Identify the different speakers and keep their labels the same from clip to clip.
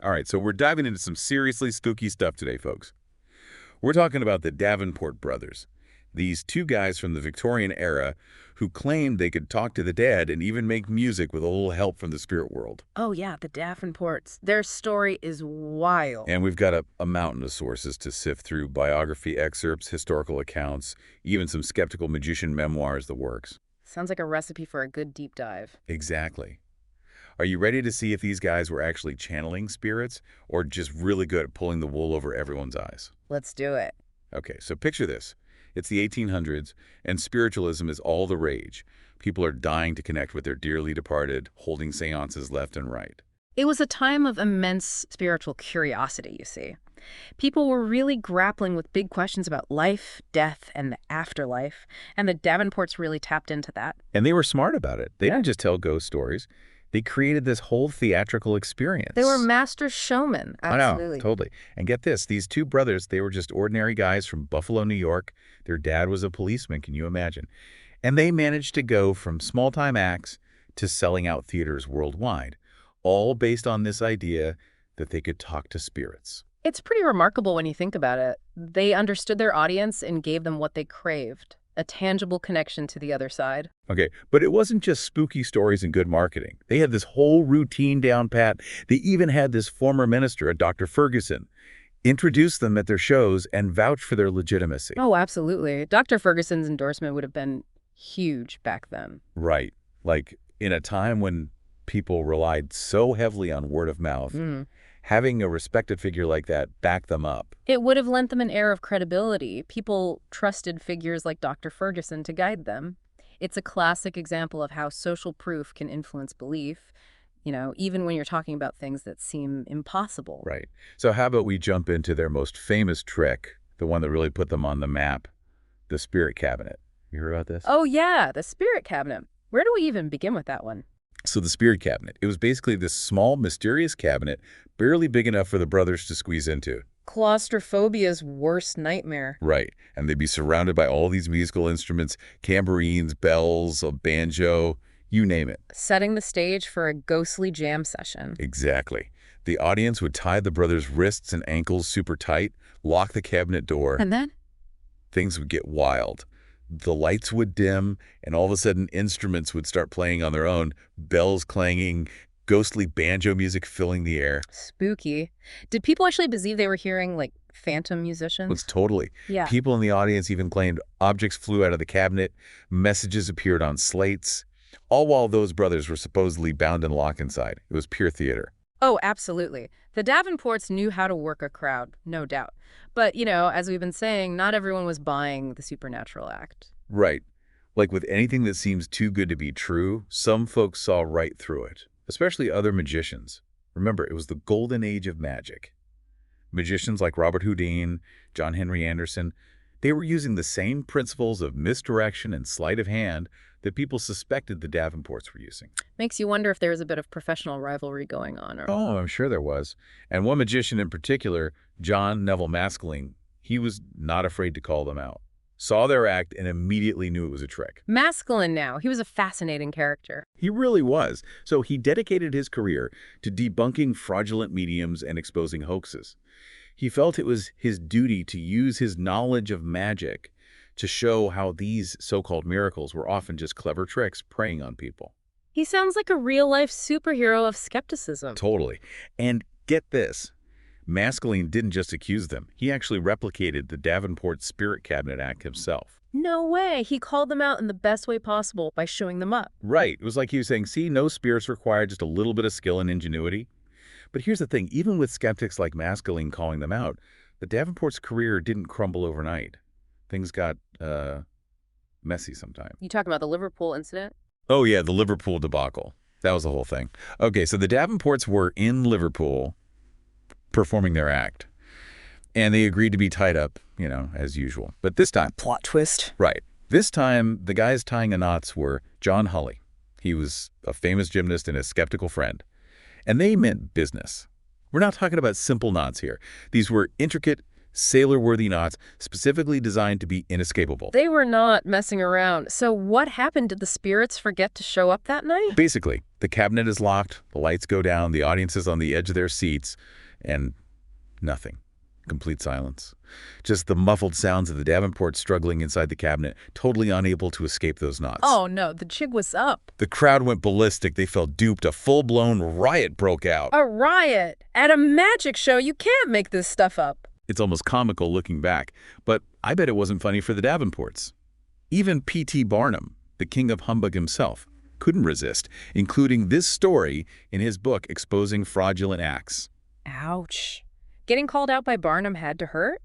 Speaker 1: All right, so we're diving into some seriously spooky stuff today, folks. We're talking about the Davenport brothers. These two guys from the Victorian era who claimed they could talk to the dead and even make music with a little help from the spirit world.
Speaker 2: Oh, yeah, the Davenports. Their story is wild.
Speaker 1: And we've got a mountain of sources to sift through: biography excerpts, historical accounts, even some skeptical magician memoirs, the works.
Speaker 2: Sounds like a recipe for a good deep dive.
Speaker 1: Exactly. Are you ready to see if these guys were actually channeling spirits or just really good at pulling the wool over everyone's eyes?
Speaker 2: Let's do it.
Speaker 1: Okay, so picture this. It's the 1800s, and spiritualism is all the rage. People are dying to connect with their dearly departed, holding seances left and right.
Speaker 2: It was a time of immense spiritual curiosity, you see. People were really grappling with big questions about life, death, and the afterlife, and the Davenports really tapped into that.
Speaker 1: And they were smart about it. They didn't just tell ghost stories. They created this whole theatrical experience.
Speaker 2: They were master showmen, absolutely.
Speaker 1: I know, totally. And get this, these two brothers, they were just ordinary guys from Buffalo, New York. Their dad was a policeman, can you imagine? And they managed to go from small-time acts to selling out theaters worldwide, all based on this idea that they could talk to spirits.
Speaker 2: It's pretty remarkable when you think about it. They understood their audience and gave them what they craved, a tangible connection to the other side.
Speaker 1: Okay, but it wasn't just spooky stories and good marketing. They had this whole routine down pat. They even had this former minister, a Dr. Ferguson, introduce them at their shows and vouch for their legitimacy.
Speaker 2: Oh, absolutely. Dr. Ferguson's endorsement would have been huge back then.
Speaker 1: Right. Like in a time when people relied so heavily on word of mouth, having a respected figure like that back them up.
Speaker 2: It would have lent them an air of credibility. People trusted figures like Dr. Ferguson to guide them. It's a classic example of how social proof can influence belief, even when you're talking about things that seem impossible.
Speaker 1: Right. So how about we jump into their most famous trick, the one that really put them on the map, the spirit cabinet. You heard about this?
Speaker 2: Oh, yeah, the spirit cabinet. Where do we even begin with that one?
Speaker 1: So the spirit cabinet, it was basically this small, mysterious cabinet, barely big enough for the brothers to squeeze into.
Speaker 2: Claustrophobia's worst nightmare.
Speaker 1: Right. And they'd be surrounded by all these musical instruments, tambourines, bells, a banjo, you name it.
Speaker 2: Setting the stage for a ghostly jam session.
Speaker 1: Exactly. The audience would tie the brothers' wrists and ankles super tight, lock the cabinet door.
Speaker 2: And then?
Speaker 1: Things would get wild. The lights would dim, and all of a sudden instruments would start playing on their own, bells clanging, ghostly banjo music filling the air.
Speaker 2: Spooky. Did people actually believe they were hearing, like, phantom musicians?
Speaker 1: It's totally.
Speaker 2: Yeah.
Speaker 1: People in the audience even claimed objects flew out of the cabinet, messages appeared on slates, all while those brothers were supposedly bound and locked inside. It was pure theater.
Speaker 2: Oh, absolutely. The Davenports knew how to work a crowd, no doubt. But, as we've been saying, not everyone was buying the supernatural act.
Speaker 1: Right. Like with anything that seems too good to be true, some folks saw right through it, especially other magicians. Remember, it was the golden age of magic. Magicians like Robert Houdin, John Henry Anderson, they were using the same principles of misdirection and sleight of hand that people suspected the Davenports were using.
Speaker 2: Makes you wonder if there was a bit of professional rivalry going on.
Speaker 1: Oh, I'm sure there was. And one magician in particular, John Neville Maskelyne, he was not afraid to call them out. Saw their act and immediately knew it was a trick.
Speaker 2: Maskelyne now. He was a fascinating character.
Speaker 1: He really was. So he dedicated his career to debunking fraudulent mediums and exposing hoaxes. He felt it was his duty to use his knowledge of magic to show how these so-called miracles were often just clever tricks preying on people.
Speaker 2: He sounds like a real-life superhero of skepticism.
Speaker 1: Totally. And get this, Maskelyne didn't just accuse them. He actually replicated the Davenport Spirit Cabinet Act himself.
Speaker 2: No way. He called them out in the best way possible by showing them up.
Speaker 1: Right. It was like he was saying, see, no spirits required, just a little bit of skill and ingenuity. But here's the thing, even with skeptics like Maskelyne calling them out, the Davenport's career didn't crumble overnight. Things got messy sometimes.
Speaker 2: You talking about the Liverpool incident?
Speaker 1: Oh, yeah, the Liverpool debacle. That was the whole thing. Okay, so the Davenports were in Liverpool performing their act. And they agreed to be tied up, as usual. But this time...
Speaker 2: Plot twist.
Speaker 1: Right. This time, the guys tying the knots were John Hulley. He was a famous gymnast and a skeptical friend. And they meant business. We're not talking about simple knots here. These were intricate, sailor-worthy knots specifically designed to be inescapable.
Speaker 2: They were not messing around. So what happened? Did the spirits forget to show up that night?
Speaker 1: Basically, the cabinet is locked, the lights go down, the audience is on the edge of their seats, and nothing. Complete silence. Just the muffled sounds of the Davenport struggling inside the cabinet, totally unable to escape those knots.
Speaker 2: Oh no, the jig was up.
Speaker 1: The crowd went ballistic. They felt duped. A full-blown riot broke out.
Speaker 2: A riot? At a magic show, you can't make this stuff up.
Speaker 1: It's almost comical looking back, but I bet it wasn't funny for the Davenports. Even P.T. Barnum, the king of humbug himself, couldn't resist, including this story in his book exposing fraudulent acts.
Speaker 2: Ouch. Getting called out by Barnum had to hurt.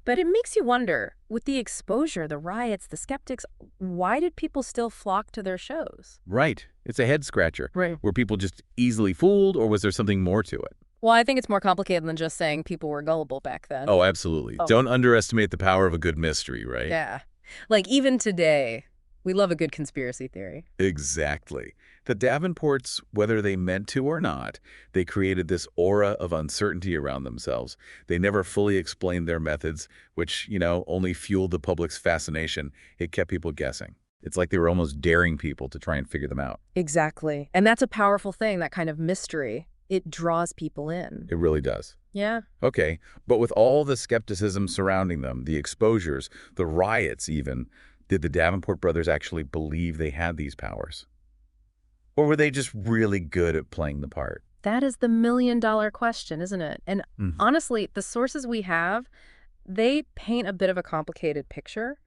Speaker 2: But it makes you wonder, with the exposure, the riots, the skeptics, why did people still flock to their shows?
Speaker 1: Right. It's a head-scratcher.
Speaker 2: Right.
Speaker 1: Were people just easily fooled, or was there something more to it?
Speaker 2: Well, I think it's more complicated than just saying people were gullible back then.
Speaker 1: Oh, absolutely.
Speaker 2: Oh.
Speaker 1: Don't underestimate the power of a good mystery, right?
Speaker 2: Yeah. Like, even today, we love a good conspiracy theory.
Speaker 1: Exactly. The Davenports, whether they meant to or not, they created this aura of uncertainty around themselves. They never fully explained their methods, which, only fueled the public's fascination. It kept people guessing. It's like they were almost daring people to try and figure them out.
Speaker 2: Exactly. And that's a powerful thing, that kind of mystery. It draws people in.
Speaker 1: It really does.
Speaker 2: Yeah.
Speaker 1: Okay, but with all the skepticism surrounding them, the exposures, the riots even, did the Davenport brothers actually believe they had these powers? Or were they just really good at playing the part?
Speaker 2: That is the million-dollar question, isn't it? And honestly, the sources we have, they paint a bit of a complicated picture.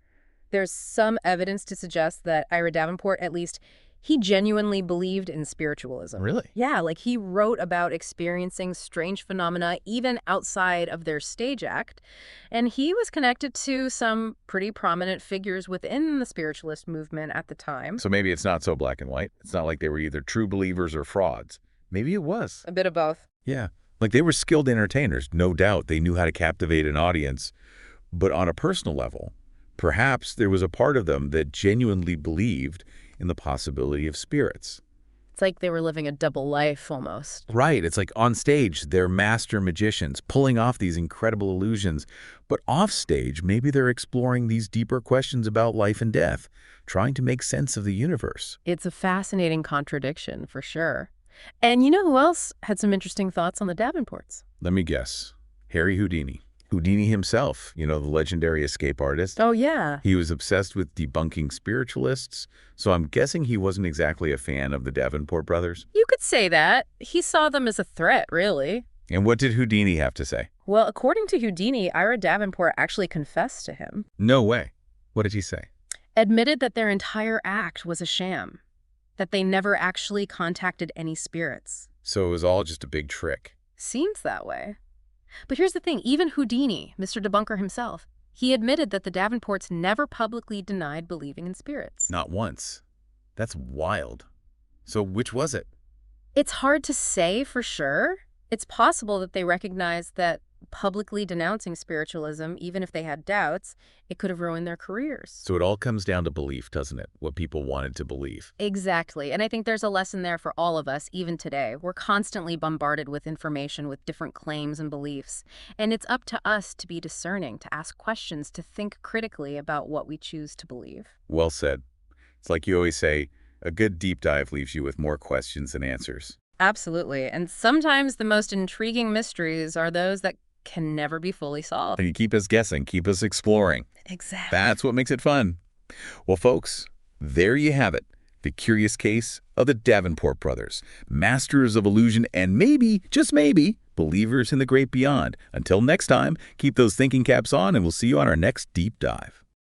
Speaker 2: There's some evidence to suggest that Ira Davenport, at least, he genuinely believed in spiritualism.
Speaker 1: Really?
Speaker 2: Yeah, like he wrote about experiencing strange phenomena even outside of their stage act. And he was connected to some pretty prominent figures within the spiritualist movement at the time.
Speaker 1: So maybe it's not so black and white. It's not like they were either true believers or frauds. Maybe it was.
Speaker 2: A bit of both.
Speaker 1: Yeah. Like they were skilled entertainers. No doubt they knew how to captivate an audience. But on a personal level, perhaps there was a part of them that genuinely believed in the possibility of spirits.
Speaker 2: It's like they were living a double life almost.
Speaker 1: Right. It's like on stage, they're master magicians pulling off these incredible illusions. But off stage, maybe they're exploring these deeper questions about life and death, trying to make sense of the universe.
Speaker 2: It's a fascinating contradiction, for sure. And you know who else had some interesting thoughts on the Davenports?
Speaker 1: Let me guess. Harry Houdini. Houdini himself, the legendary escape artist.
Speaker 2: Oh, yeah.
Speaker 1: He was obsessed with debunking spiritualists, so I'm guessing he wasn't exactly a fan of the Davenport brothers.
Speaker 2: You could say that. He saw them as a threat, really.
Speaker 1: And what did Houdini have to say?
Speaker 2: Well, according to Houdini, Ira Davenport actually confessed to him.
Speaker 1: No way. What did he say?
Speaker 2: Admitted that their entire act was a sham, that they never actually contacted any spirits.
Speaker 1: So it was all just a big trick.
Speaker 2: Seems that way. But here's the thing, even Houdini, Mr. Debunker himself, he admitted that the Davenports never publicly denied believing in spirits.
Speaker 1: Not once. That's wild. So which was it?
Speaker 2: It's hard to say for sure. It's possible that they recognized that publicly denouncing spiritualism, even if they had doubts, it could have ruined their careers.
Speaker 1: So it all comes down to belief, doesn't it? What people wanted to believe.
Speaker 2: Exactly. And I think there's a lesson there for all of us, even today. We're constantly bombarded with information, with different claims and beliefs. And it's up to us to be discerning, to ask questions, to think critically about what we choose to believe.
Speaker 1: Well said. It's like you always say, a good deep dive leaves you with more questions than answers.
Speaker 2: Absolutely. And sometimes the most intriguing mysteries are those that can never be fully solved.
Speaker 1: And you keep us guessing, keep us exploring.
Speaker 2: Exactly.
Speaker 1: That's what makes it fun. Well, folks, there you have it. The curious case of the Davenport brothers, masters of illusion and maybe, just maybe, believers in the great beyond. Until next time, keep those thinking caps on and we'll see you on our next deep dive.